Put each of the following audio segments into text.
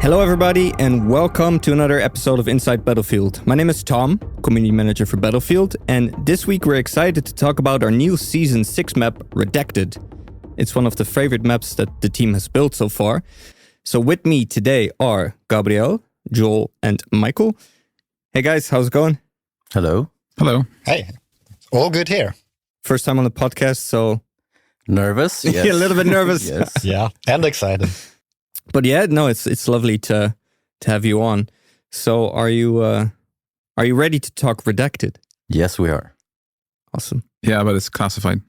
Hello everybody and welcome to another episode of Inside Battlefield. My name is Tom, Community Manager for Battlefield, and this week we're excited to talk about our new Season 6 map, Redacted. It's one of the favorite maps that the team has built so far. So with me today are Gabriel, Joel, and Mikael. Hey guys, how's it going? Hello. Hello. Hey, all good here. First time on the podcast, so... Nervous? Yes. A little bit nervous. Yes. Yeah, and excited. But yeah, no, it's lovely to have you on. So are you ready to talk Redacted? Yes, we are. Awesome. Yeah, but it's classified.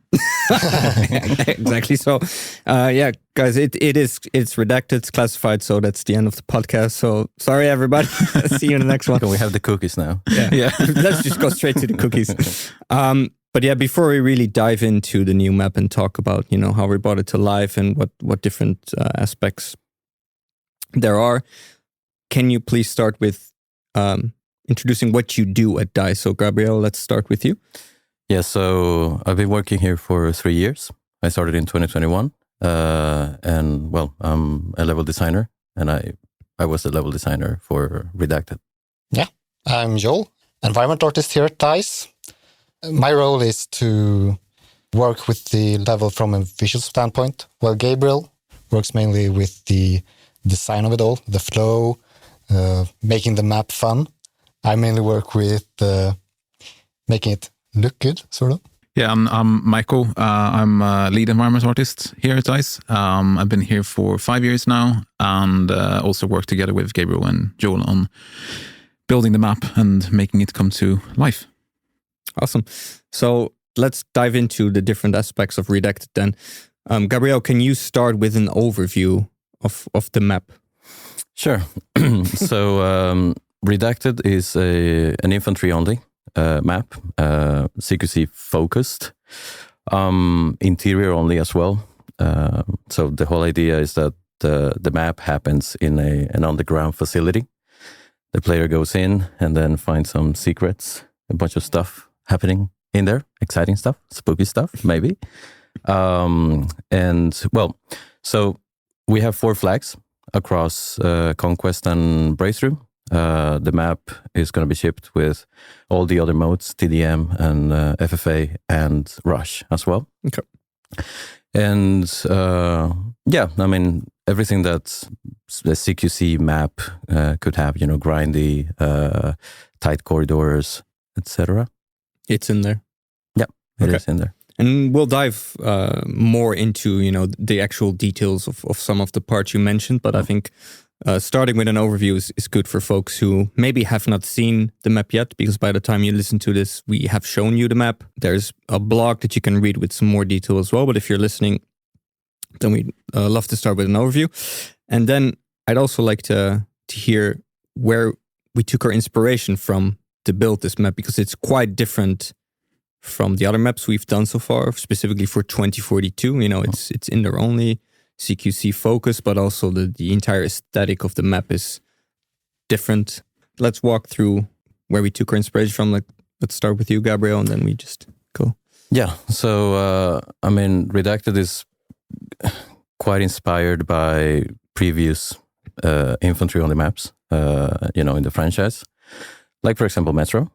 Exactly. So, yeah, guys, it's redacted, it's classified. So that's the end of the podcast. So sorry, everybody. See you in the next one. Can we have the cookies now? Yeah. Let's just go straight to the cookies. But yeah, before we really dive into the new map and talk about, how we brought it to life and what different aspects there are, can you please start with introducing what you do at DICE? So Gabriel, let's start with you. Yeah, so I've been working here for 3 years. I started in 2021, and well, I'm a level designer, and I was the level designer for Redacted. Yeah, I'm Joel, environment artist here at DICE. My role is to work with the level from a visual standpoint, while Gabriel works mainly with the design of it all, the flow, making the map fun. I mainly work with making it look good, sort of. Yeah, I'm Mikael. I'm a lead environment artist here at DICE. I've been here for 5 years now and also work together with Gabriel and Joel on building the map and making it come to life. Awesome. So let's dive into the different aspects of Redacted then. Gabriel, can you start with an overview of the map? Sure. So Redacted is an infantry-only map, CQC focused, interior only as well. So the whole idea is that the map happens in an underground facility. The player goes in and then finds some secrets, a bunch of stuff happening in there, exciting stuff, spooky stuff, maybe. And well, so we have 4 flags across Conquest and Breakthrough. The map is going to be shipped with all the other modes, TDM and FFA and Rush as well. Okay. And yeah, I mean, everything that the CQC map could have, grindy, tight corridors, etc. It's in there. Yeah, it is in there. And we'll dive more into, the actual details of some of the parts you mentioned. But I think starting with an overview is good for folks who maybe have not seen the map yet, because by the time you listen to this, we have shown you the map. There's a blog that you can read with some more detail as well. But if you're listening, then we'd love to start with an overview. And then I'd also like to hear where we took our inspiration from to build this map, because it's quite different from the other maps we've done so far, specifically for 2042. It's in there only, CQC focus, but also the entire aesthetic of the map is different. Let's walk through where we took our inspiration from. Let's start with you, Gabriel, and then we just go. Yeah, so I mean, Redacted is quite inspired by previous infantry-only maps, in the franchise. Like, for example, Metro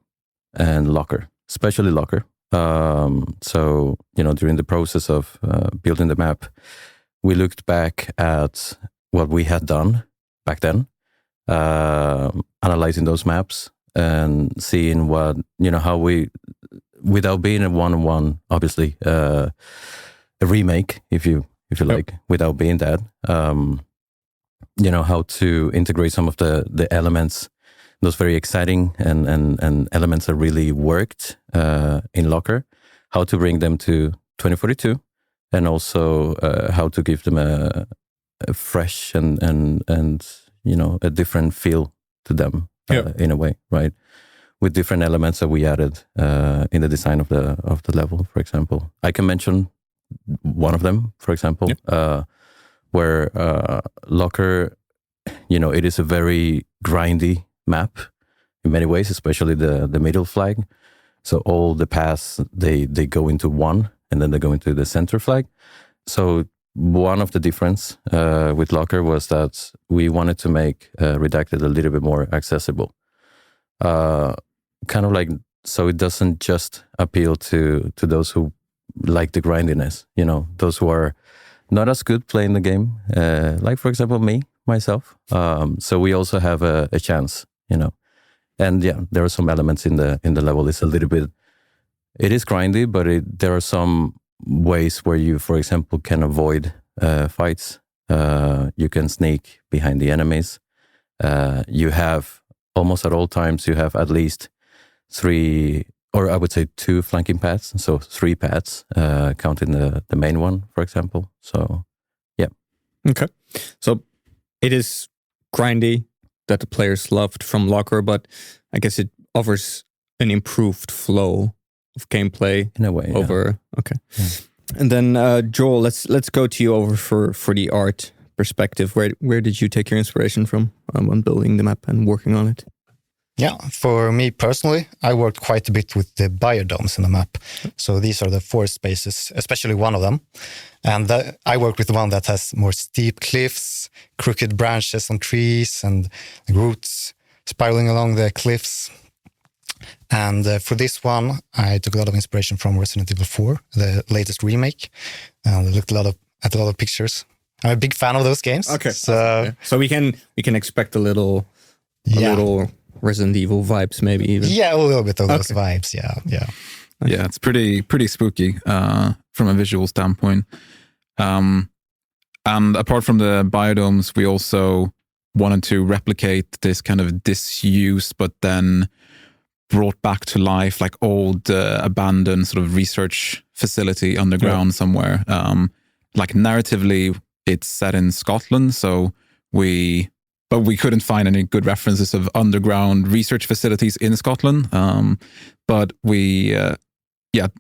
and Locker, especially Locker. So, during the process of building the map, we looked back at what we had done back then, analyzing those maps and seeing what, how we, without being a one-on-one, obviously, a remake, if you like, without being that, how to integrate some of the elements, those very exciting and elements that really worked in Locker, how to bring them to 2042, and also how to give them a fresh and a different feel to them in a way, right? With different elements that we added in the design of the level, for example. I can mention one of them, for example, where Locker, it is a very grindy map in many ways, especially the middle flag. So all the paths, they go into one, and then they go into the center flag. So one of the difference with Locker was that we wanted to make Redacted a little bit more accessible. Kind of like, so it doesn't just appeal to those who like the grindiness, those who are not as good playing the game, like for example myself. So we also have a chance, and yeah, there are some elements in the level. It's a little bit, it is grindy, but there are some ways where you, for example, can avoid fights. You can sneak behind the enemies. You have almost at all times, you have at least 3, or I would say 2 flanking paths. So 3 paths, counting the main one, for example. So, yeah. Okay. So it is grindy that the players loved from Locker, but I guess it offers an improved flow of gameplay in a way. Over. Yeah. Okay. Yeah. And then Joel, let's go to you over for the art perspective. Where did you take your inspiration from when building the map and working on it? Yeah, for me personally, I worked quite a bit with the biodomes in the map. So these are the forest spaces, especially one of them. And I worked with the one that has more steep cliffs, crooked branches on trees, and roots spiraling along the cliffs. And for this one, I took a lot of inspiration from Resident Evil 4, the latest remake. I looked at a lot of pictures. I'm a big fan of those games. Okay, so we can expect a little Resident Evil vibes, maybe even. Yeah, a little bit of those vibes. Yeah. Yeah, it's pretty spooky from a visual standpoint. And apart from the biodomes, we also wanted to replicate this kind of disused, but then brought back to life, like old abandoned sort of research facility underground somewhere. Like narratively, it's set in Scotland, but we couldn't find any good references of underground research facilities in Scotland. But we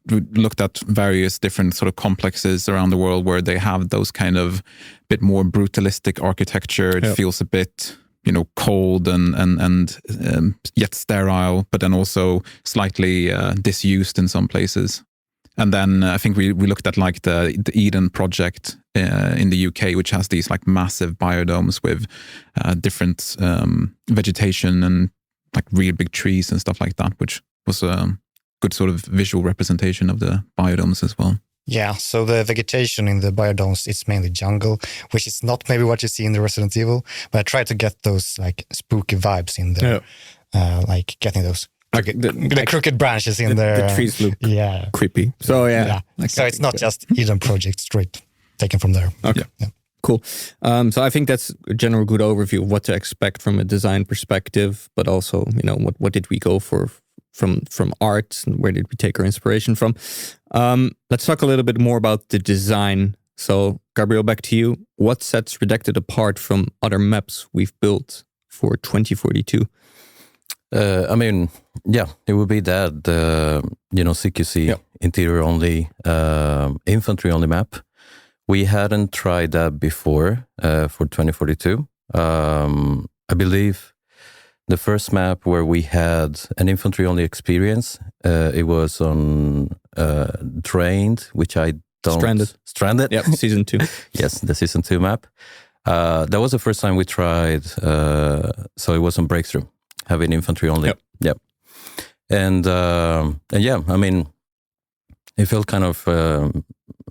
looked at various different sort of complexes around the world where they have those kind of bit more brutalistic architecture. It feels a bit, cold and yet sterile, but then also slightly disused in some places. And then I think we looked at like the Eden project in the UK, which has these like massive biodomes with different vegetation and like really big trees and stuff like that, which was a good sort of visual representation of the biodomes as well. Yeah, so the vegetation in the biodomes, it's mainly jungle, which is not maybe what you see in the Resident Evil, but I tried to get those like spooky vibes in there, like getting those the crooked branches in there. The trees look creepy. So so it's not just Eden project straight taken from there. Okay. Yeah. Cool. So I think that's a general good overview of what to expect from a design perspective, but also, what did we go for from art and where did we take our inspiration from? Let's talk a little bit more about the design. So Gabriel, back to you. What sets Redacted apart from other maps we've built for 2042? It would be that, CQC, interior only, infantry only map. We hadn't tried that before for 2042. I believe the first map where we had an infantry only experience, it was on Trained, which I don't... Stranded? Yep, season 2. Yes, the season 2 map. That was the first time we tried, so it was on Breakthrough, having infantry only. Yep. And it felt kind of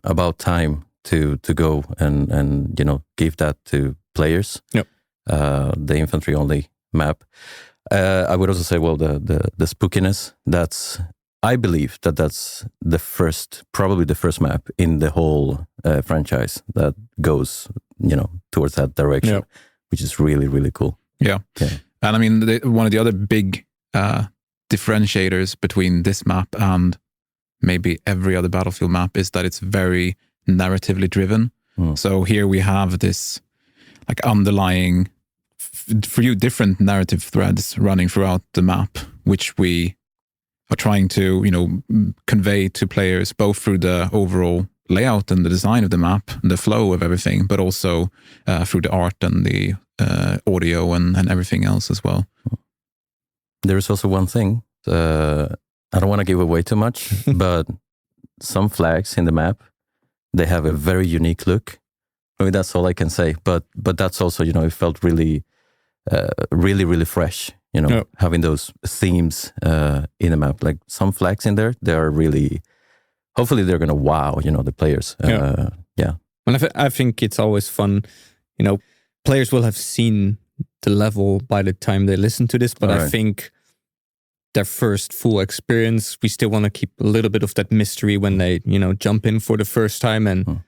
about time to go and give that to players. Yep. The infantry only map. I would also say, the spookiness. I believe that's probably the first map in the whole franchise that goes, towards that direction, which is really, really cool. Yeah. And one of the other big differentiators between this map and maybe every other Battlefield map is that it's very narratively driven. So here we have this like underlying, for you, different narrative threads running throughout the map, which we are trying to, convey to players both through the overall layout and the design of the map, the flow of everything, but also through the art and the audio and everything else as well. There is also one thing, I don't want to give away too much, but some flags in the map, they have a very unique look. I mean, that's all I can say. But that's also, it felt really, really fresh. Having those themes in a map, like some flags in there, they are really. Hopefully, they're gonna wow, the players. Yeah. And I think it's always fun. Players will have seen the level by the time they listen to this, but I think their first full experience, we still want to keep a little bit of that mystery when they, jump in for the first time and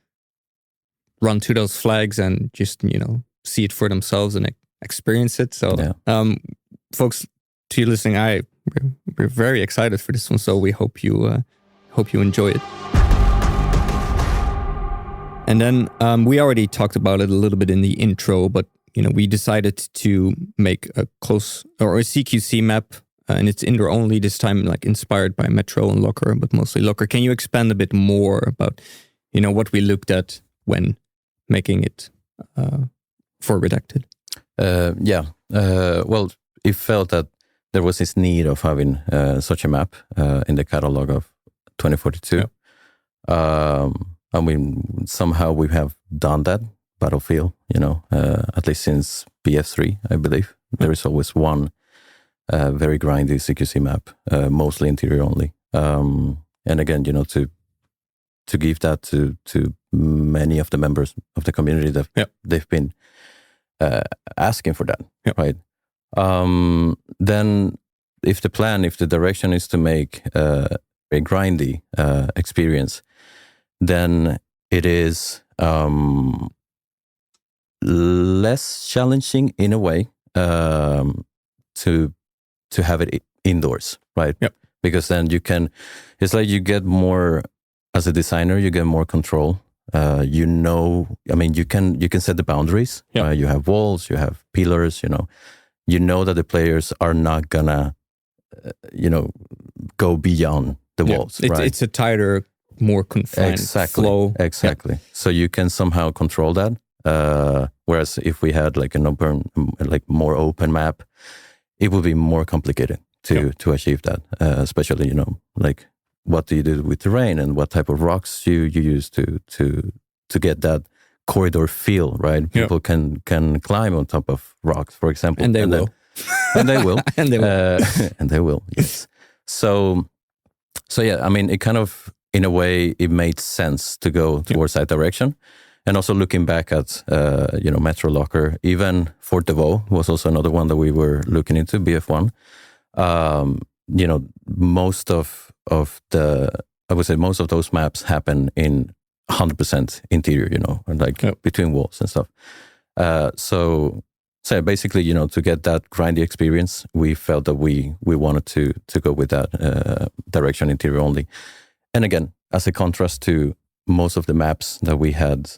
run to those flags and just, see it for themselves and experience it. So, folks, to you listening, we're very excited for this one. So we hope you enjoy it. And then we already talked about it a little bit in the intro, but we decided to make a CQC map, and it's indoor only this time, like inspired by Metro and Locker, but mostly Locker. Can you expand a bit more about what we looked at when making it for Redacted? Well, it felt that there was this need of having such a map in the catalog of 2042. I mean, somehow we have done that. Battlefield, at least since BF3, I believe. There is always one very grindy CQC map, mostly interior only. And again, to give that to many of the members of the community that they've been asking for that, right? Then if the direction is to make a grindy experience, then it is less challenging in a way to have it indoors, right? Because then it's like you get more, as a designer, you get more control. I mean, you can set the boundaries. You have walls, you have pillars, you know that the players are not gonna, go beyond the walls, right? It's a tighter, more confined flow. Exactly. So you can somehow control that. Whereas if we had like an open, like more open map, it would be more complicated to achieve that. Especially, like what do you do with terrain and what type of rocks you use to get that corridor feel, right? People can climb on top of rocks, for example, and they will. And they will, and they will, and they will. Yes. So yeah, I mean, it kind of, in a way, it made sense to go towards that direction. And also looking back at, Metro Locker, even Fort de Vaux was also another one that we were looking into, BF1. Most of those maps happen in 100% interior, between walls and stuff. So basically, to get that grindy experience, we felt that we wanted to go with that direction, interior only. And again, as a contrast to most of the maps that we had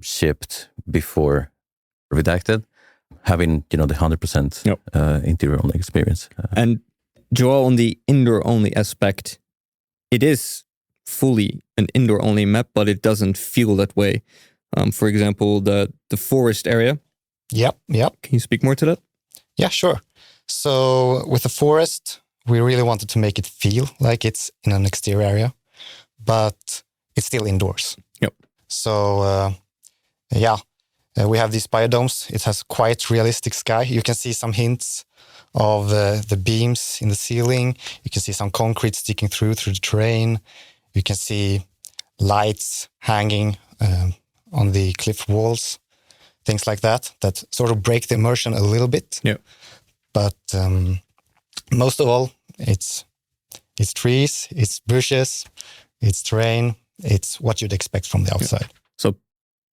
shipped before Redacted, having, the 100% interior only experience. And Joel, on the indoor only aspect, it is fully an indoor only map, but it doesn't feel that way. For example, the forest area. Yep. Can you speak more to that? Yeah, sure. So with the forest, we really wanted to make it feel like it's in an exterior area, but it's still indoors. So, we have these biodomes. It has quite realistic sky. You can see some hints of the beams in the ceiling. You can see some concrete sticking through the terrain. You can see lights hanging on the cliff walls, things like that sort of break the immersion a little bit. But most of all, it's trees, it's bushes, it's terrain. It's what you'd expect from the outside. So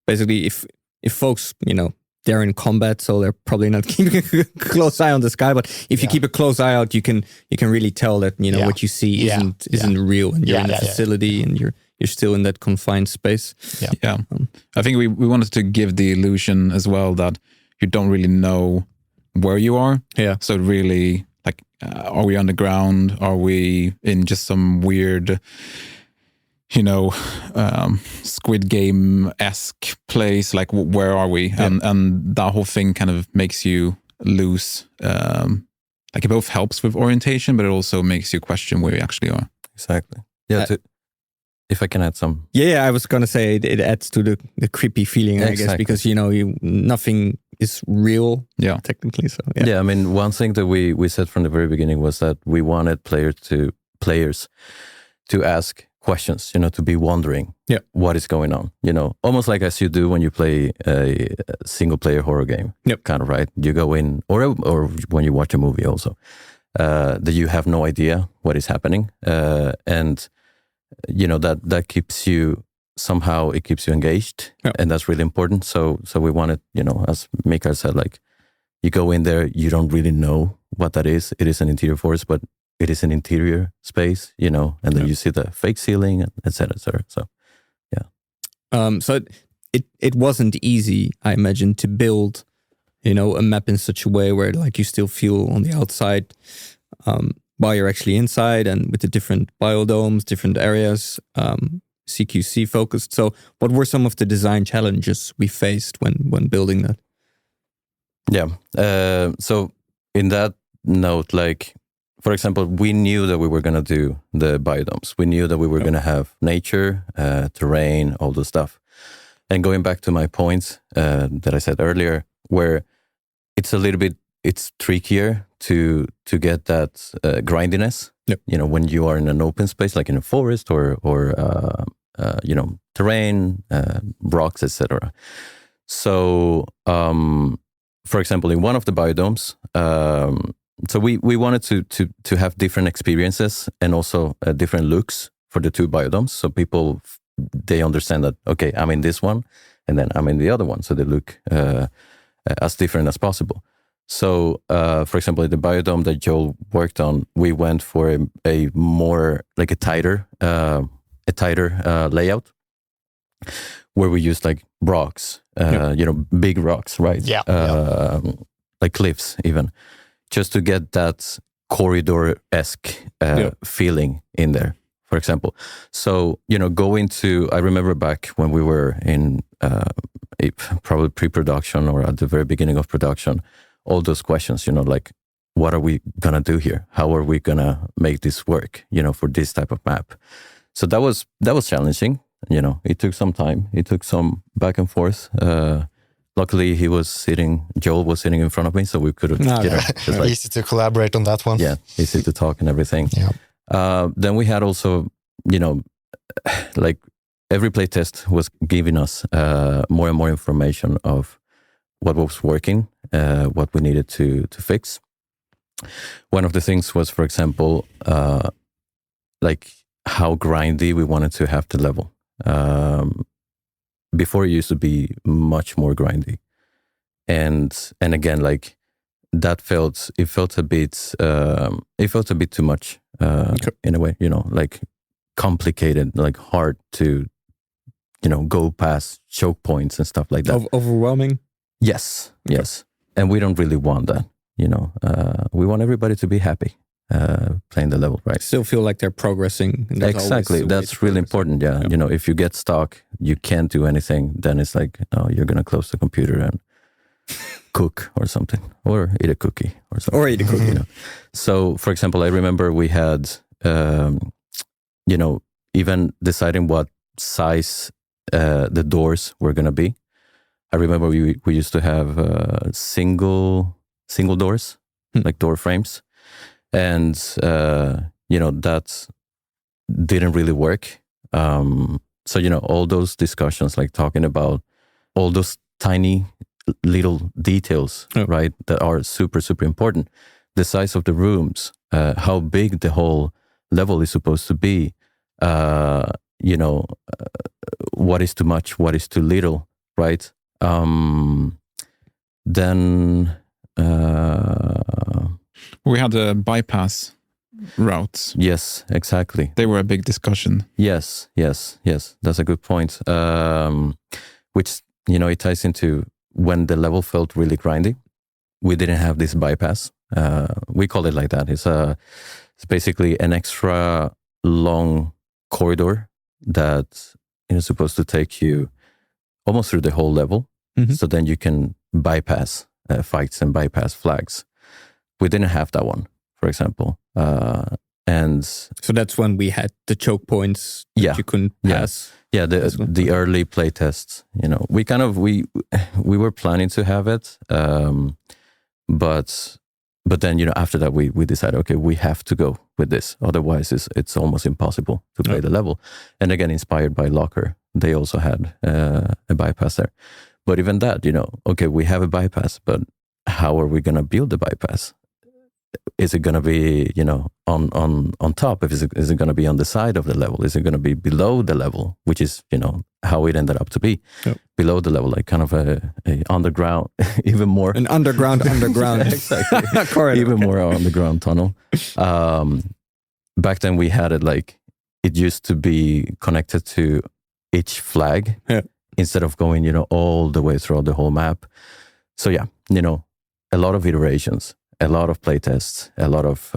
basically, if folks, they're in combat, so they're probably not keeping a close eye on the sky. But if you keep a close eye out, you can really tell that what you see isn't real, and you're in a facility and you're still in that confined space. I think we wanted to give the illusion as well that you don't really know where you are. So really, like, are we underground? Are we in just some weird, Squid Game-esque place? Like, where are we? And that whole thing kind of makes you lose, it both helps with orientation, but it also makes you question where you actually are. Exactly. if I can add some. Yeah, I was gonna say it adds to the creepy feeling, I guess, because nothing is real, technically. So yeah, I mean, one thing that we said from the very beginning was that we wanted players to ask questions, to be wondering what is going on, almost like as you do when you play a single player horror game, kind of, right? You go in, or when you watch a movie also, that you have no idea what is happening, and that keeps you somehow, it keeps you engaged, and that's really important. So we wanted, as Mikael said, like, you go in there, you don't really know what that is. It is an interior forest, but it is an interior space, and then you see the fake ceiling, et cetera, et cetera. So, yeah. So it wasn't easy, I imagine, to build, a map in such a way where, like, you still feel on the outside while you're actually inside, and with the different biodomes, different areas, CQC focused. So what were some of the design challenges we faced when building that? Yeah. So in that note, like, for example, we knew that we were going to do the biodomes. We knew that we were going to have nature, terrain, all the stuff. And going back to my points that I said earlier, where it's trickier to get that grindiness. When you are in an open space, like in a forest or terrain, rocks, etc. So, for example, in one of the biodomes, so we wanted to have different experiences and also different looks for the two biodomes, so people, they understand that, okay, I'm in this one and then I'm in the other one, so they look as different as possible. So, for example, the biodome that Joel worked on, we went for a more like a tighter layout, where we used like rocks, big rocks, right? Like cliffs even, just to get that corridor-esque feeling in there, for example. So, I remember back when we were in probably pre-production or at the very beginning of production, all those questions, like, what are we going to do here? How are we going to make this work, for this type of map? So that was challenging. It took some time. It took some back and forth. Luckily, Joel was sitting in front of me, so we could have, easy to collaborate on that one. Yeah, easy to talk and everything. Yeah. Then we had also, like, every playtest was giving us more and more information of what was working, what we needed to fix. One of the things was, for example, like how grindy we wanted to have the level. Before, it used to be much more grindy, and again, like, that felt a bit too much in a way, like complicated, like hard to go past choke points and stuff like that. Overwhelming. Yes, yes, and we don't really want that. We want everybody to be happy playing the level, right? Still feel like they're progressing. Exactly, that's really important. Yeah, if you get stuck, you can't do anything. Then it's like, oh, you're gonna close the computer and cook or something, or eat a cookie or something. Or eat a cookie. So, for example, I remember we had, even deciding what size the doors were gonna be. I remember we used to have single doors, like door frames, and that didn't really work. So all those discussions, like talking about all those tiny little details, right, that are super, super important. The size of the rooms, how big the whole level is supposed to be. What is too much, what is too little, right? Then we had the bypass routes. Yes, exactly. They were a big discussion. Yes. That's a good point. Which, it ties into when the level felt really grindy. We didn't have this bypass. We call it like that. It's basically an extra long corridor that is supposed to take you almost through the whole level. Mm-hmm. So then you can bypass fights and bypass flags. We didn't have that one, for example. And so that's when we had the choke points that you couldn't pass. Yeah, the early play tests. We were planning to have it, but then after that we decided, okay, we have to go with this. Otherwise, it's almost impossible to play the level. And again, inspired by Locker, they also had a bypass there. But even that, okay, we have a bypass, but how are we gonna build the bypass? Is it going to be, on top? Is it going to be on the side of the level? Is it going to be below the level? Which is, how it ended up to be. Yep. Below the level, like kind of a underground, even more. An underground. Exactly. Even more underground tunnel. Back then we had it like, it used to be connected to each flag instead of going, all the way throughout the whole map. So yeah, a lot of iterations. A lot of playtests, a lot of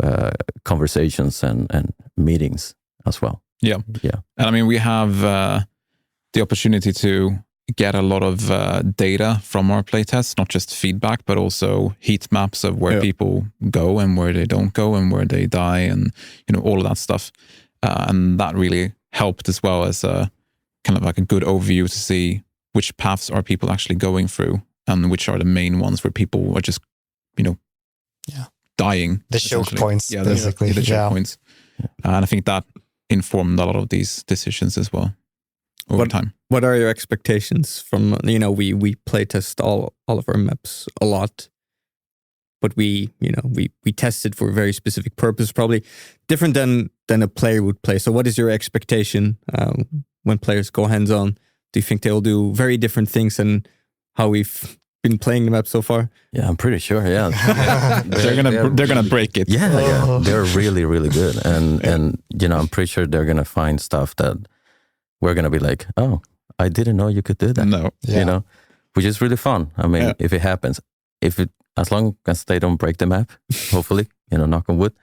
conversations and meetings as well. Yeah. And I mean, we have the opportunity to get a lot of data from our playtests, not just feedback, but also heat maps of where people go and where they don't go and where they die and, all of that stuff. And that really helped as well as a kind of like a good overview to see which paths are people actually going through and which are the main ones where people are just, dying. The choke points, basically. The choke points. And I think that informed a lot of these decisions as well over time. What are your expectations from, we play test all of our maps a lot, but we test it for a very specific purpose, probably different than a player would play. So what is your expectation when players go hands-on? Do you think they'll do very different things than how we've been playing the map so far? Yeah, I'm pretty sure. Yeah, they're gonna break it. Yeah, they're really, really good, and I'm pretty sure they're gonna find stuff that we're gonna be like, oh, I didn't know you could do that. No, which is really fun. I mean, if it happens, as long as they don't break the map, hopefully, knock on wood.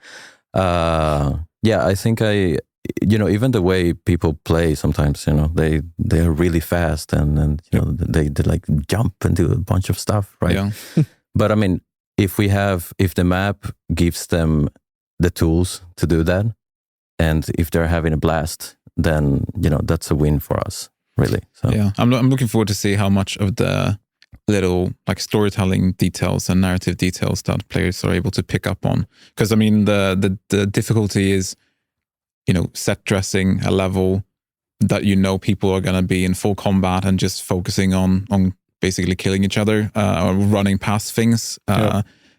I think even the way people play sometimes, they're really fast and they like jump and do a bunch of stuff, right? Yeah. But I mean, if the map gives them the tools to do that, and if they're having a blast, then that's a win for us, really. So I'm looking forward to see how much of the little like storytelling details and narrative details that players are able to pick up on. Because I mean, the difficulty is, set dressing a level that people are going to be in full combat and just focusing on basically killing each other or running past things,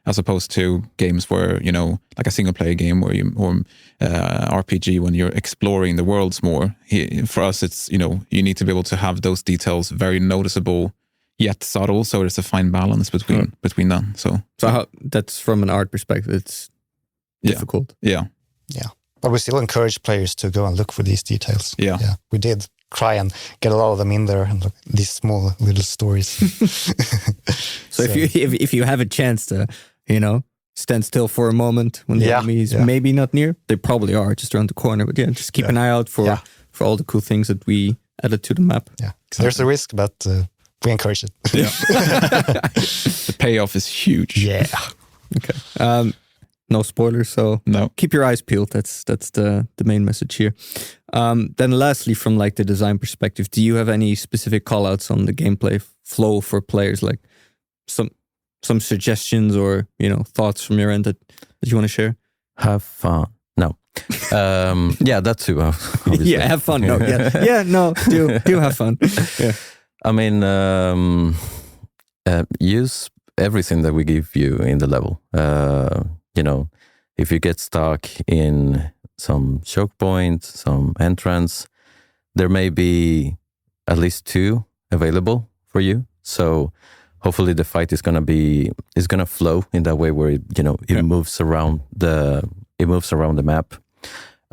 as opposed to games where, like a single player game or RPG when you're exploring the worlds more. For us, it's, you need to be able to have those details very noticeable yet subtle. So there's a fine balance between them. So how, that's from an art perspective, it's difficult. Yeah. But we still encourage players to go and look for these details. Yeah. We did try and get a lot of them in there and look, these small little stories. So if you have a chance to, stand still for a moment when the enemy is maybe not near, they probably are just around the corner. But just keep an eye out for all the cool things that we added to the map. Yeah, there's a risk, but we encourage it. Yeah. The payoff is huge. Yeah. Okay. No spoilers, so keep your eyes peeled. That's the main message here. Then lastly, from like the design perspective, do you have any specific call-outs on the gameplay flow for players? Like some suggestions or thoughts from your end that you want to share? Have fun. No. That too. Obviously. Yeah, have fun. No, do have fun. Yeah. I mean, use everything that we give you in the level. If you get stuck in some choke point, some entrance, there may be at least 2 available for you. So hopefully the fight is gonna flow in that way where it moves around the map.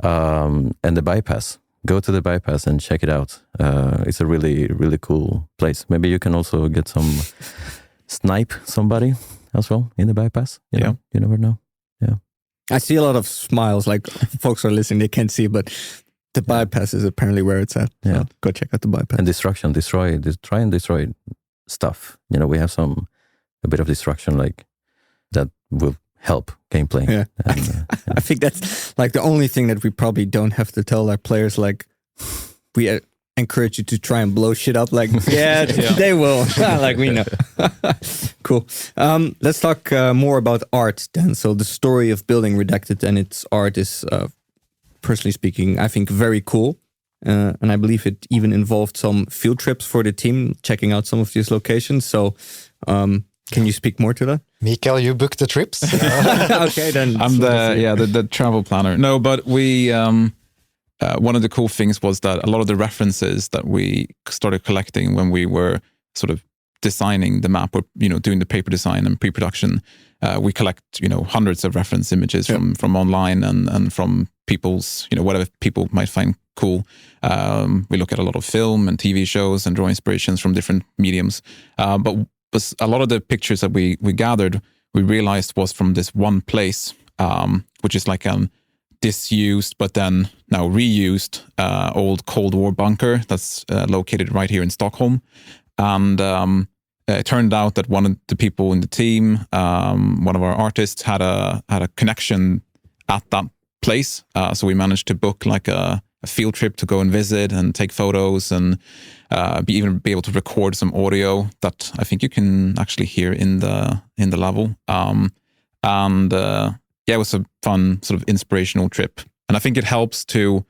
And the bypass. Go to the bypass and check it out. It's a really, really cool place. Maybe you can also get some snipe somebody as well in the bypass. You never know. Yeah. I see a lot of smiles, like folks are listening, they can't see, but the bypass is apparently where it's at. So go check out the bypass. And destruction, try and destroy stuff. We have a bit of destruction like that will help gameplay. Yeah. And, I think that's like the only thing that we probably don't have to tell our players. Like, we encourage you to try and blow shit up. Like, yeah, they will. Like, we know. Cool. Let's talk more about art then. So the story of building Redacted and its art is, personally speaking, I think very cool. And I believe it even involved some field trips for the team, checking out some of these locations. So can you speak more to that? Mikael, you booked the trips. Okay, then. I'm the travel planner. No, but we one of the cool things was that a lot of the references that we started collecting when we were sort of designing the map, or doing the paper design and pre-production, we collect hundreds of reference images from online and from people's whatever people might find cool. We look at a lot of film and TV shows and draw inspirations from different mediums, but a lot of the pictures that we gathered, we realized was from this one place, which is like a disused but then now reused old Cold War bunker that's located right here in Stockholm. And it turned out that one of the people in the team, one of our artists, had a connection at that place. So we managed to book like a field trip to go and visit and take photos and be able to record some audio that I think you can actually hear in the level. It was a fun sort of inspirational trip. And I think it helps to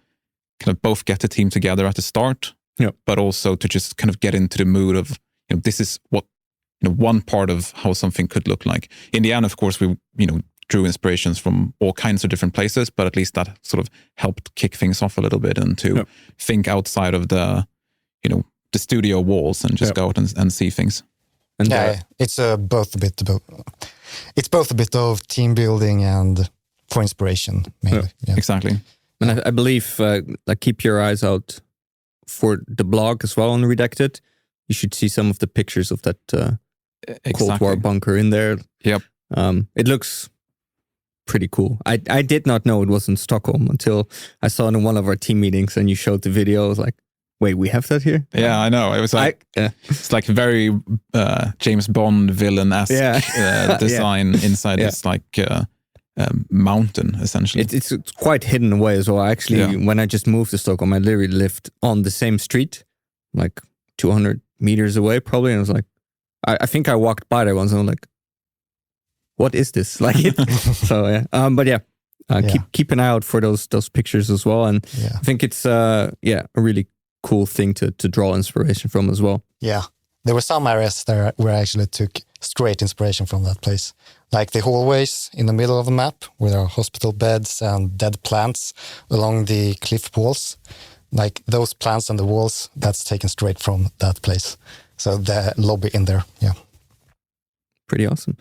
kind of both get the team together at the start, but also to just kind of get into the mood of, this is what, one part of how something could look like. In the end, of course, we, drew inspirations from all kinds of different places, but at least that sort of helped kick things off a little bit and to think outside of the, the studio walls and just go out and see things. And it's both a bit of team building and for inspiration, mainly. Yeah. Exactly. And I believe, like, keep your eyes out for the blog as well on Redacted. You should see some of the pictures of that Cold War bunker in there. Yep. It looks pretty cool. I did not know it was in Stockholm until I saw it in one of our team meetings and you showed the video. I was like, wait, we have that here? Yeah, I know. It was like, it's like very James Bond villain-esque design inside this like mountain, essentially. It's quite hidden away as well. Actually, when I just moved to Stockholm, I literally lived on the same street, like 200 meters away probably. And I was like, I think I walked by there once and I was like, what is this? Like it. So keep an eye out for those pictures as well. And I think it's a really cool thing to draw inspiration from as well. Yeah, there were some areas there where I actually took straight inspiration from that place, like the hallways in the middle of the map with our hospital beds and dead plants along the cliff walls. Like those plants on the walls, that's taken straight from that place. So the lobby in there, pretty awesome.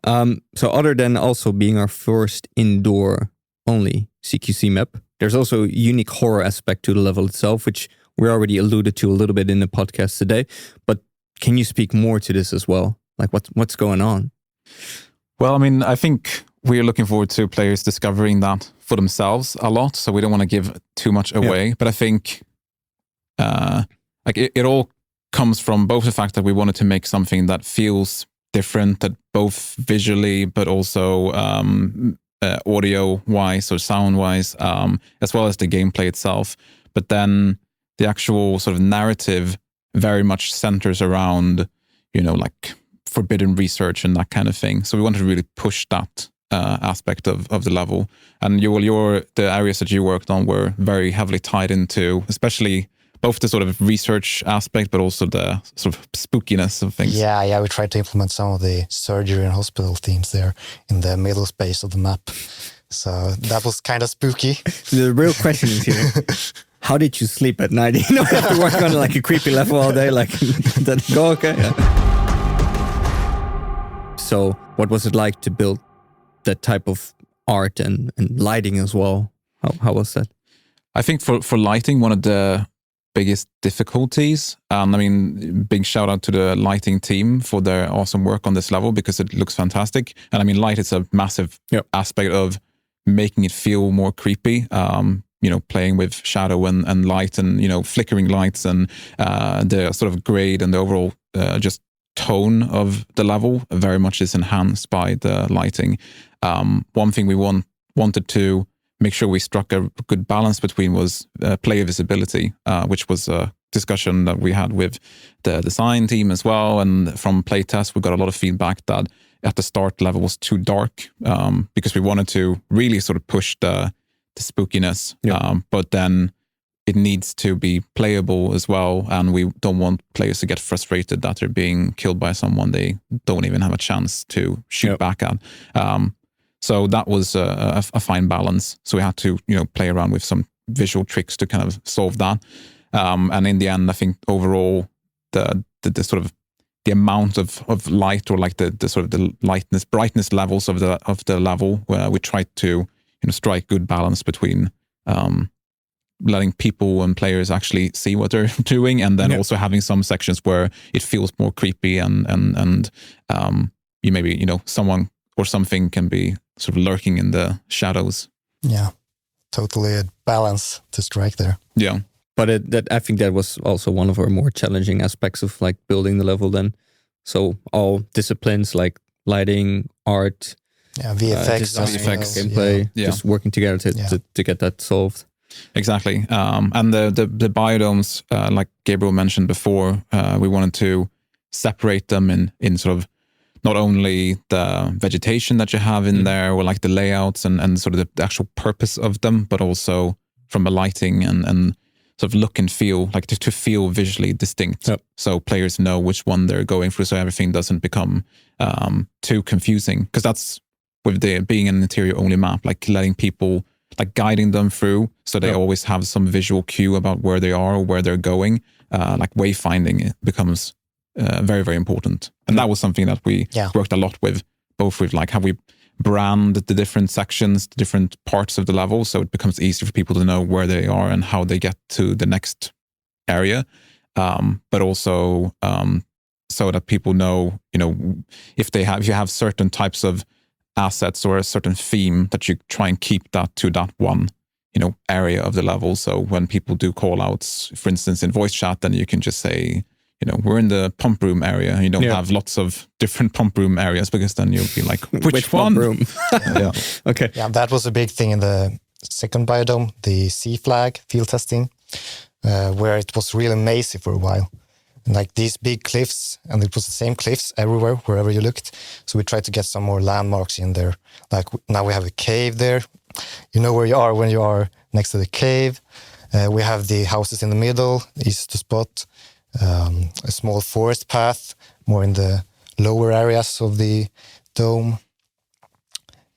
So other than also being our first indoor only CQC map, there's also a unique horror aspect to the level itself, which we already alluded to a little bit in the podcast today. But can you speak more to this as well? Like what's going on? Well, I mean, I think we're looking forward to players discovering that for themselves a lot. So we don't want to give too much away. But I think it all comes from both the fact that we wanted to make something that feels different, that both visually but also audio-wise or sound-wise, as well as the gameplay itself. But then the actual sort of narrative very much centers around, like forbidden research and that kind of thing. So we wanted to really push that aspect of the level. And the areas that you worked on were very heavily tied into, especially both the sort of research aspect, but also the sort of spookiness of things. Yeah, we tried to implement some of the surgery and hospital themes there in the middle space of the map. So that was kind of spooky. The real question is here, how did you sleep at night? You have to work on like a creepy level all day, like that go okay? Yeah. So what was it like to build that type of art and lighting as well? How was that? I think for lighting, one of the biggest difficulties. I mean, big shout out to the lighting team for their awesome work on this level because it looks fantastic. And I mean, light is a massive aspect of making it feel more creepy. Playing with shadow and light and, flickering lights and the sort of grade and the overall just tone of the level very much is enhanced by the lighting. One thing we wanted to make sure we struck a good balance between was player visibility, which was a discussion that we had with the design team as well. And from playtests, we got a lot of feedback that at the start level was too dark, because we wanted to really sort of push the spookiness. But then it needs to be playable as well. And we don't want players to get frustrated that they're being killed by someone they don't even have a chance to shoot back at. So that was a fine balance. So we had to, play around with some visual tricks to kind of solve that. And in the end, I think overall, the sort of the amount of light, or like the sort of the brightness levels of the level, where we tried to strike good balance between letting people and players actually see what they're doing, and then also having some sections where it feels more creepy and you maybe someone or something can be sort of lurking in the shadows. Yeah, totally a balance to strike there. Yeah. But I think that was also one of our more challenging aspects of like building the level then. So all disciplines like lighting, art, VFX, gameplay, just working together to get that solved. Exactly. And the biodomes, like Gabriel mentioned before, we wanted to separate them in sort of not only the vegetation that you have in there, or like the layouts and sort of the actual purpose of them, but also from the lighting and sort of look and feel, like to feel visually distinct. So players know which one they're going through, so everything doesn't become too confusing. Because that's with being an interior only map, like letting people, like guiding them through, so they always have some visual cue about where they are or where they're going. Like wayfinding becomes very, very important. And that was something that we worked a lot with, both with like how we brand the different sections, the different parts of the level, so it becomes easier for people to know where they are and how they get to the next area. But also so that people know, if you have certain types of assets or a certain theme, that you try and keep that to that one, area of the level. So when people do call outs, for instance, in voice chat, then you can just say, we're in the pump room area. You don't have lots of different pump room areas, because then you'll be like, which one? Pump room? Okay. Yeah, that was a big thing in the second biodome, the sea flag field testing, where it was really mazy for a while. And like these big cliffs, and it was the same cliffs everywhere, wherever you looked. So we tried to get some more landmarks in there. Like now we have a cave there. You know where you are when you are next to the cave. We have the houses in the middle, easy to spot. A small forest path, more in the lower areas of the dome.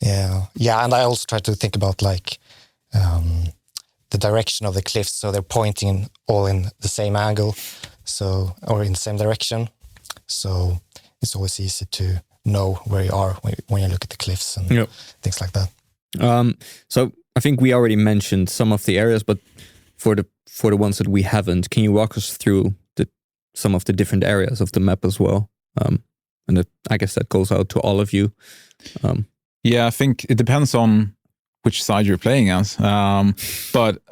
And I also try to think about like the direction of the cliffs, so they're pointing all in the same angle, or in the same direction. So it's always easy to know where you are when you look at the cliffs and things like that. So I think we already mentioned some of the areas, but for the ones that we haven't, can you walk us through some of the different areas of the map as well? And I guess that goes out to all of you. I think it depends on which side you're playing as. But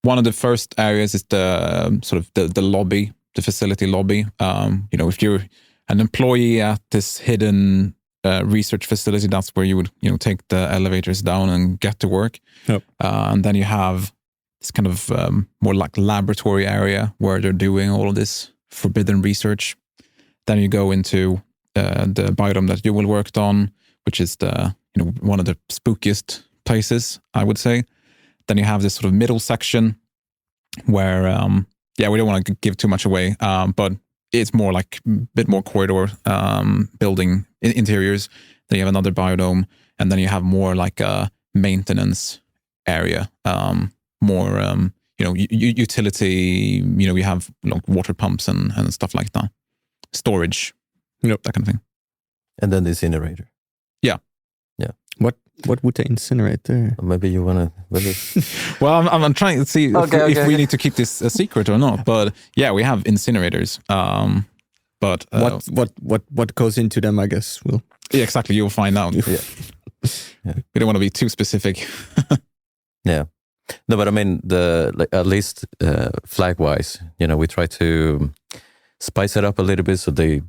one of the first areas is the sort of the lobby, the facility lobby. If you're an employee at this hidden research facility, that's where you would take the elevators down and get to work. And then you have this kind of more like laboratory area where they're doing all of this forbidden research. Then you go into the biodome that you will worked on, which is one of the spookiest places, I would say. Then you have this sort of middle section where we don't want to give too much away, but it's more like a bit more corridor building interiors. Then you have another biodome, and then you have more like a maintenance area. More, utility, you have water pumps and stuff like that. Storage, that kind of thing. And then the incinerator. Yeah. What would they incinerate there? Maybe you want to... Well, I'm trying to see if we need to keep this a secret or not. But yeah, we have incinerators. But what goes into them, I guess. Yeah, exactly. You'll find out. We don't want to be too specific. No, but I mean, at least flag-wise, we try to spice it up a little bit so they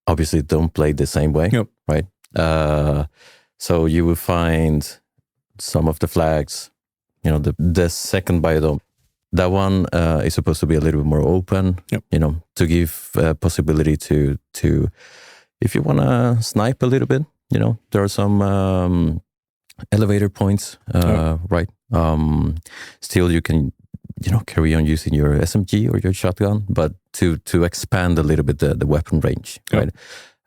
obviously don't play the same way, Yep. right? So you will find some of the flags, the second biodome. That one is supposed to be a little bit more open, yep. To give possibility to if you want to snipe a little bit, there are some elevator points, right? Still, you can, carry on using your SMG or your shotgun, but to expand a little bit the weapon range, right?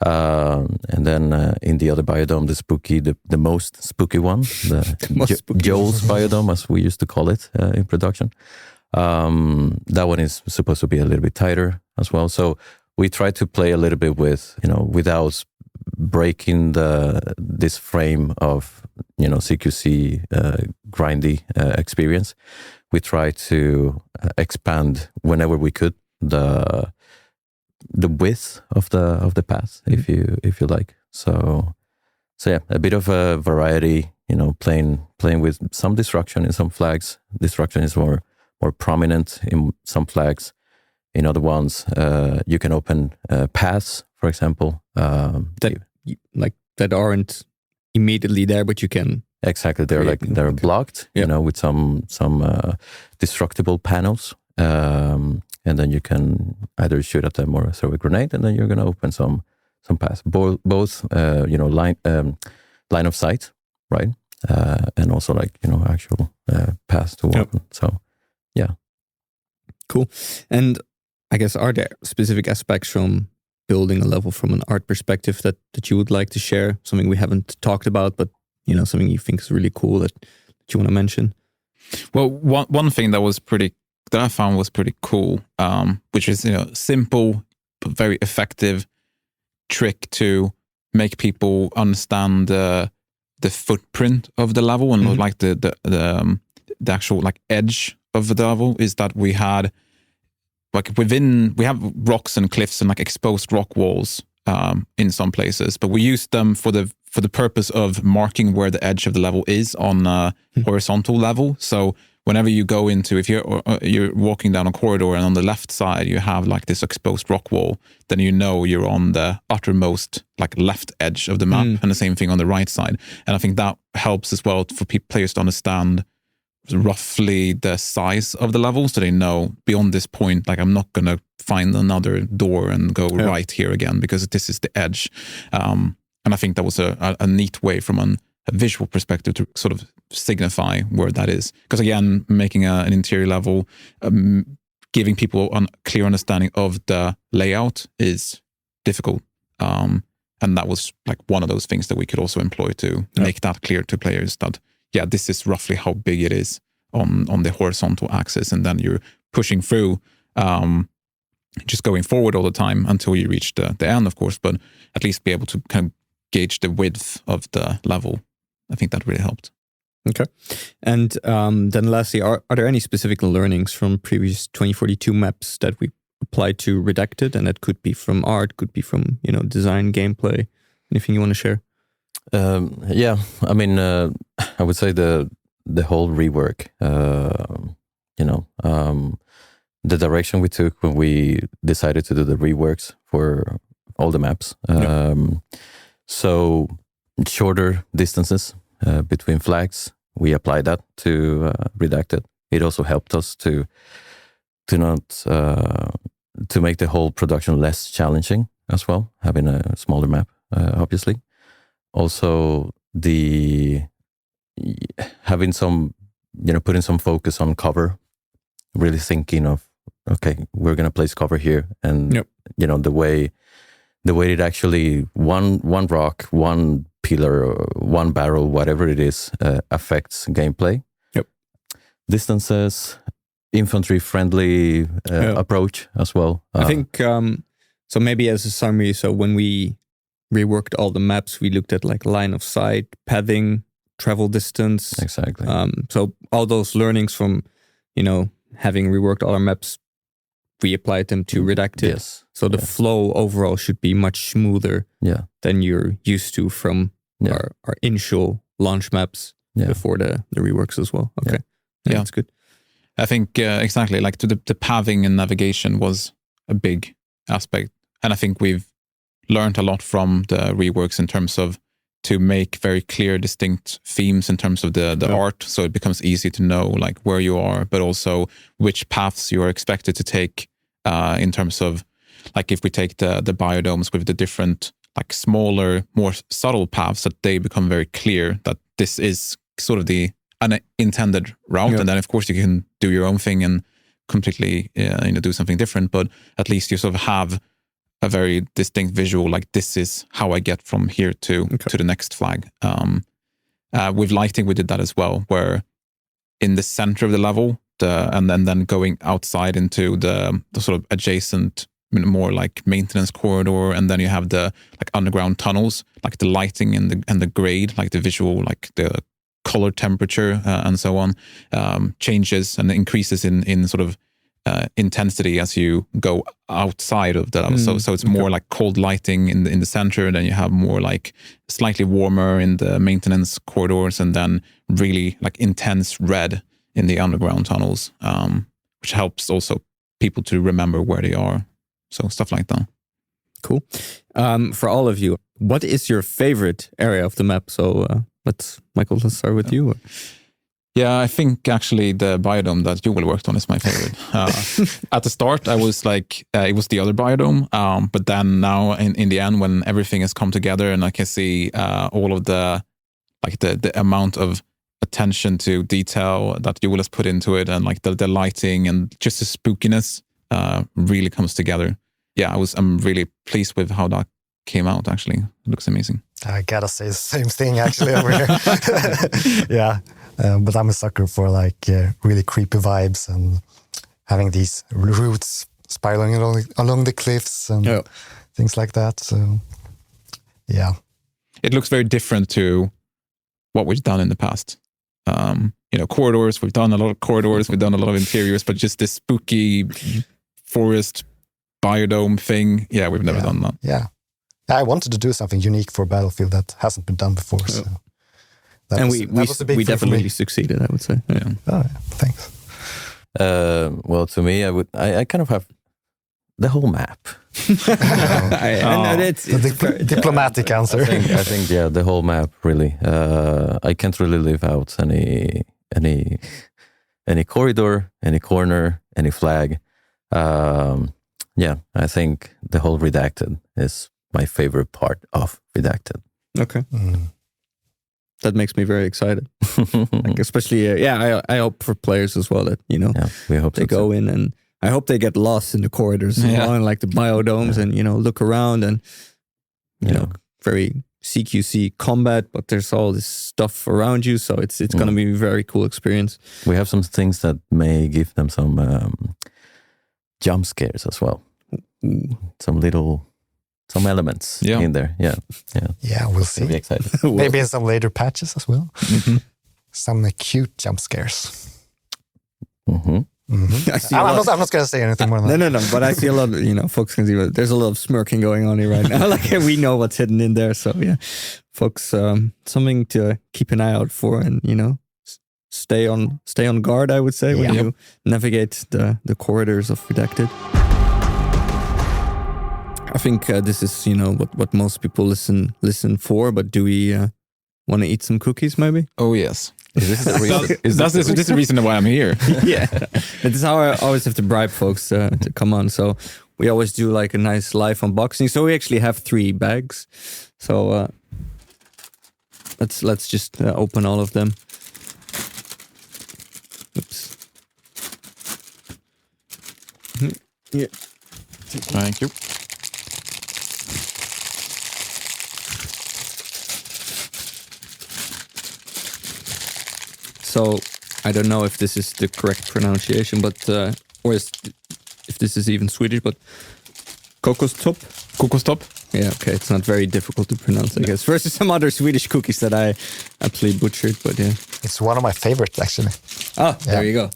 And then in the other biodome, the most spooky one, Joel's biodome, as we used to call it in production. That one is supposed to be a little bit tighter as well. So we try to play a little bit with, without breaking this frame of, CQC grindy experience. We try to expand whenever we could the width of the path, if you like. So yeah, a bit of a variety, playing with some destruction in some flags. Destruction is more prominent in some flags. In other ones, you can open paths, for example, that aren't immediately there, but you can exactly they're blocked, with some destructible panels, and then you can either shoot at them or throw a grenade, and then you're going to open some paths, both line of sight, right, and also actual paths to open. Yep. So yeah, cool. And I guess, are there specific aspects from building a level from an art perspective that you would like to share? Something we haven't talked about, but something you think is really cool that you want to mention? Well, one thing that I found was pretty cool, which is simple but very effective trick to make people understand the footprint of the level and like the actual edge of the level, is that we had we have rocks and cliffs and exposed rock walls in some places, but we use them for the purpose of marking where the edge of the level is on a horizontal level. So whenever you go into, if you're walking down a corridor and on the left side you have this exposed rock wall, then you're on the uttermost left edge of the map, and the same thing on the right side. And I think that helps as well for players to understand roughly the size of the level, so they know beyond this point, I'm not going to find another door and go right here again, because this is the edge. And I think that was a neat way from a visual perspective to sort of signify where that is. Because again, making an interior level, giving people a clear understanding of the layout is difficult. And that was one of those things that we could also employ to make that clear to players that, this is roughly how big it is on the horizontal axis. And then you're pushing through, just going forward all the time until you reach the end, of course, but at least be able to kind of gauge the width of the level. I think that really helped. Okay. And then lastly, are there any specific learnings from previous 2042 maps that we applied to Redacted? And that could be from art, could be from, design, gameplay, anything you want to share? I mean, I would say the whole rework, the direction we took when we decided to do the reworks for all the maps. So shorter distances between flags, we applied that to Redacted. It also helped us to make the whole production less challenging as well, having a smaller map, obviously. Also, having some, putting some focus on cover, really thinking of, okay, we're going to place cover here. And, the way it actually, one rock, one pillar, one barrel, whatever it is, affects gameplay. Yep. Distances, infantry-friendly approach as well. I think, so maybe as a summary, so when we reworked all the maps, we looked at line of sight, pathing, travel distance. Exactly. So all those learnings from, having reworked all our maps, we applied them to Redacted. Yes. So the flow overall should be much smoother than you're used to from our initial launch maps before the reworks as well. Okay. Yeah, that's good. I think exactly, to the pathing and navigation was a big aspect. And I think we've learned a lot from the reworks in terms of to make very clear, distinct themes in terms of the art, so it becomes easy to know like where you are, but also which paths you are expected to take in terms of like if we take the biodomes with the different like smaller, more subtle paths, that they become very clear that this is sort of the unintended route, and then of course you can do your own thing and completely do something different, but at least you sort of have a very distinct visual, like this is how I get from here to the next flag. With lighting, we did that as well, where in the center of the level, and then going outside into the sort of adjacent, more like maintenance corridor, and then you have the like underground tunnels, like the lighting and the grade, like the visual, like the color temperature and so on, changes and increases in sort of intensity as you go outside of the level. So it's more like cold lighting in the center, and then you have more like slightly warmer in the maintenance corridors, and then really like intense red in the underground tunnels, which helps also people to remember where they are. So stuff like that. Cool. For all of you, what is your favorite area of the map? So Mikael, let's start with you. Yeah, I think actually the biodome that Joel worked on is my favorite. At the start, I was like, it was the other biodome. But then now in the end, when everything has come together and I can see all of the amount of attention to detail that Joel has put into it, and like the lighting and just the spookiness really comes together. Yeah, I'm really pleased with how that came out, actually. It looks amazing. I gotta say the same thing actually over here. Yeah. But I'm a sucker for like really creepy vibes and having these roots spiraling along the cliffs and things like that. So, yeah. It looks very different to what we've done in the past. Corridors, we've done a lot of corridors, we've done a lot of interiors, but just this spooky forest biodome thing, we've never done that. Yeah. I wanted to do something unique for Battlefield that hasn't been done before. So. We definitely succeeded, I would say. Yeah. Oh, thanks. Well, to me, I kind of have the whole map. It's the diplomatic answer. I think, the whole map really. I can't really leave out any corridor, any corner, any flag. I think the whole Redacted is my favorite part of Redacted. Okay. That makes me very excited. Like especially, I hope for players as well that, we hope they go in, and I hope they get lost in the corridors and like the biodomes and, look around and, very CQC combat, but there's all this stuff around you. So it's going to be a very cool experience. We have some things that may give them some jump scares as well. Some elements in there. Yeah, we'll see. Be excited. Maybe in some later patches as well. Mm-hmm. Some cute jump scares. Mm-hmm. Mm-hmm. I'm not going to say anything more than that. No. But I see a lot of, folks can see, there's a lot of smirking going on here right now. Like we know what's hidden in there. So yeah, folks, something to keep an eye out for, and stay on guard, I would say, when you navigate the corridors of Redacted. I think this is, what most people listen for. But do we want to eat some cookies, maybe? Oh yes. Is this the reason? This is the reason why I'm here. Yeah, this is how I always have to bribe folks to come on. So we always do like a nice live unboxing. So we actually have 3 bags. So let's just open all of them. Oops. Yeah. Thank you. So I don't know if this is the correct pronunciation, but if this is even Swedish, but kokostopp. Kokostopp. Yeah, okay. It's not very difficult to pronounce, I guess. Versus some other Swedish cookies that I absolutely butchered, but yeah. It's one of my favorites, actually. Oh, there you go.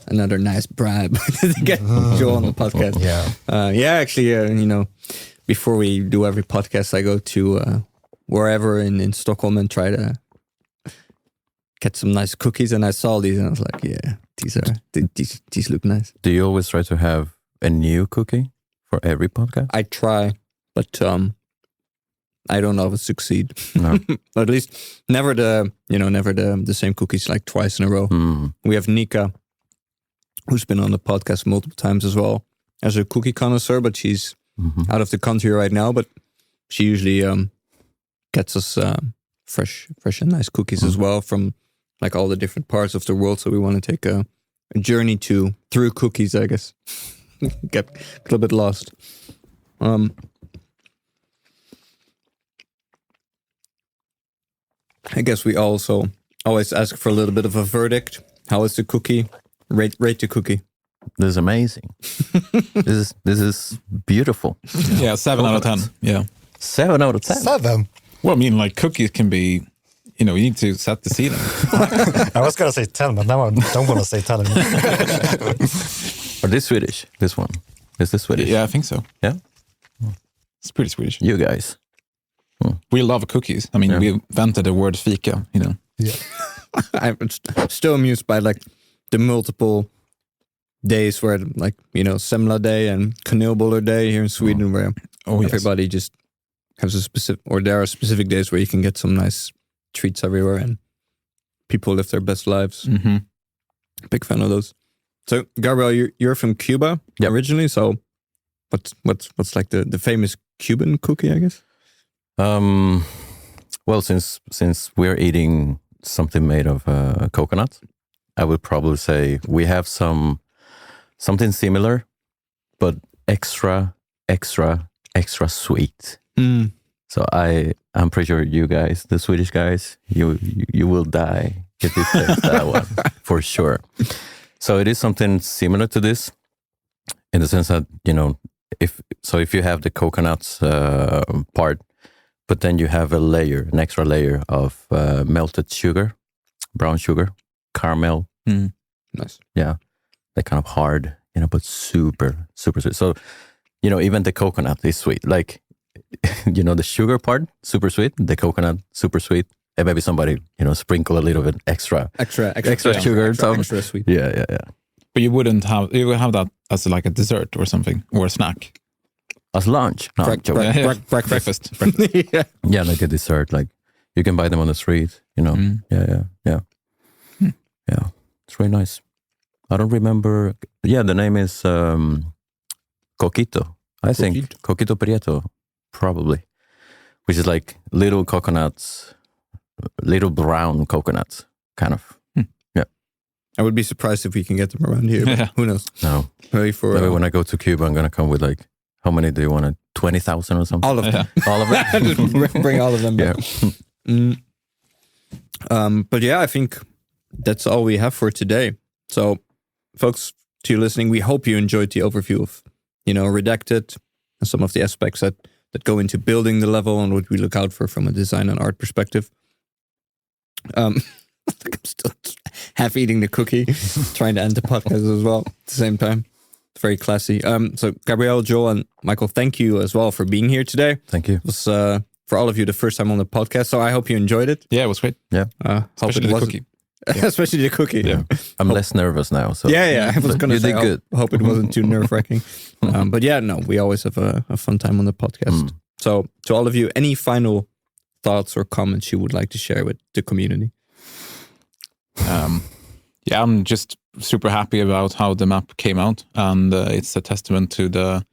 Another nice bribe to get Joe on the podcast. Yeah. Actually, before we do every podcast, I go to wherever in Stockholm and try to get some nice cookies, and I saw these and I was like, yeah, these look nice. Do you always try to have a new cookie for every podcast? I try, but I don't always succeed. No. At least never the same cookies like twice in a row. We have Nika, who's been on the podcast multiple times as well as a cookie connoisseur, but she's out of the country right now. But she usually gets us fresh and nice cookies as well from like all the different parts of the world. So we want to take a journey through cookies, I guess. Get a little bit lost. I guess we also always ask for a little bit of a verdict. How is the cookie? Rate the cookie. This is amazing. this is beautiful. Yeah, 7 out of 10. Yeah. 7 out of 10. 7. Well, I mean, like cookies can be, you need to set the ceiling. I was going to say 10, but now I don't want to say 10 anymore. Are they Swedish? This one. Is this Swedish? Yeah, I think so. Yeah? It's pretty Swedish. You guys. We love cookies. I mean, we invented the word fika, Yeah. I'm still amused by like the multiple days where like, Semla Day and Kanelbuller Day here in Sweden where everybody just has a specific, or there are specific days where you can get some nice treats everywhere and people live their best lives. Big fan of those. So Gabriel, you're from Cuba originally. So what's like the famous Cuban cookie, I guess? Well, since we're eating something made of coconut, I would probably say we have something similar, but extra sweet. So I'm pretty sure you guys, the Swedish guys, you will die if you taste that one for sure. So it is something similar to this, in the sense that if you have the coconut part, but then you have an extra layer of melted sugar, brown sugar, caramel. Nice. Yeah, they're kind of hard, but super sweet. So, even the coconut is sweet. Like, the sugar part, super sweet. The coconut, super sweet. And maybe somebody, sprinkle a little bit extra sugar. Extra sweet. Yeah. But you would have that as like a dessert or something, or a snack. As lunch. No, Breakfast. Yeah, like a dessert. Like you can buy them on the street, Yeah. Yeah, it's really nice. I don't remember. Yeah, the name is Coquito. I think Coquito Prieto, probably, which is like little coconuts, little brown coconuts, kind of. Yeah. I would be surprised if we can get them around here. But who knows? No. Maybe when I go to Cuba, I'm gonna come with like, how many do you want? 20,000 or something? All of them. All of them. Bring all of them back. Yeah. But yeah, I think that's all we have for today. So, folks, to you listening, we hope you enjoyed the overview of, Redacted and some of the aspects that go into building the level and what we look out for from a design and art perspective. I'm still half eating the cookie, trying to end the podcast as well at the same time. It's very classy. So, Gabriel, Joel, and Mikael, thank you as well for being here today. Thank you. It was, for all of you, the first time on the podcast, so I hope you enjoyed it. Yeah, it was great. Yeah. Especially the cookie. Especially the cookie. Yeah. I'm less nervous now. So Yeah. I was going to say, did good. I hope it wasn't too nerve-wracking. But yeah, no, we always have a fun time on the podcast. So to all of you, any final thoughts or comments you would like to share with the community? I'm just super happy about how the map came out. And it's a testament to the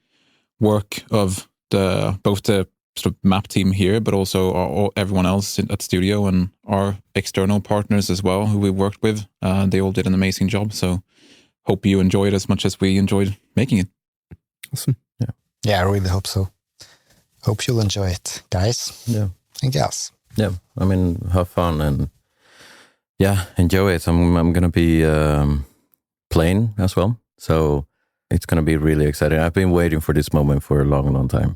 work of both the sort of map team here, but also everyone else at studio and our external partners as well, who we worked with. They all did an amazing job. So hope you enjoy it as much as we enjoyed making it. Awesome. Yeah, I really hope so. Hope you'll enjoy it, guys. Yeah. And yes. Yeah. I mean, have fun and enjoy it. I'm going to be playing as well. So it's going to be really exciting. I've been waiting for this moment for a long time,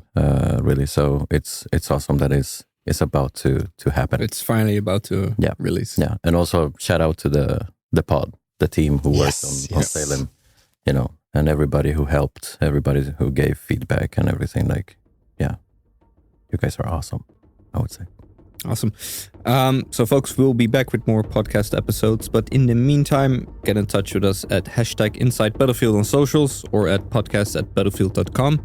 really. So it's awesome that it's about to happen. It's finally about to release. Yeah, and also shout out to the pod, the team who worked on Salem, and everybody who helped, everybody who gave feedback and everything. Like, yeah, you guys are awesome, I would say. Awesome. So folks, we'll be back with more podcast episodes, but in the meantime, get in touch with us at #InsideBattlefield on socials or at podcast@battlefield.com.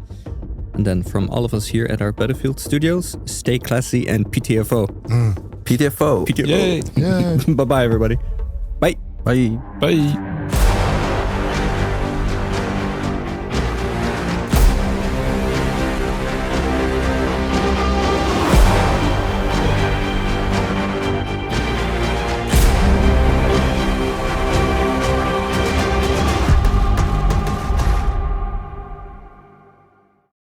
And then from all of us here at our Battlefield studios, stay classy and PTFO. PTFO. PTFO. Yay. Yeah. Bye-bye, everybody. Bye. Bye. Bye.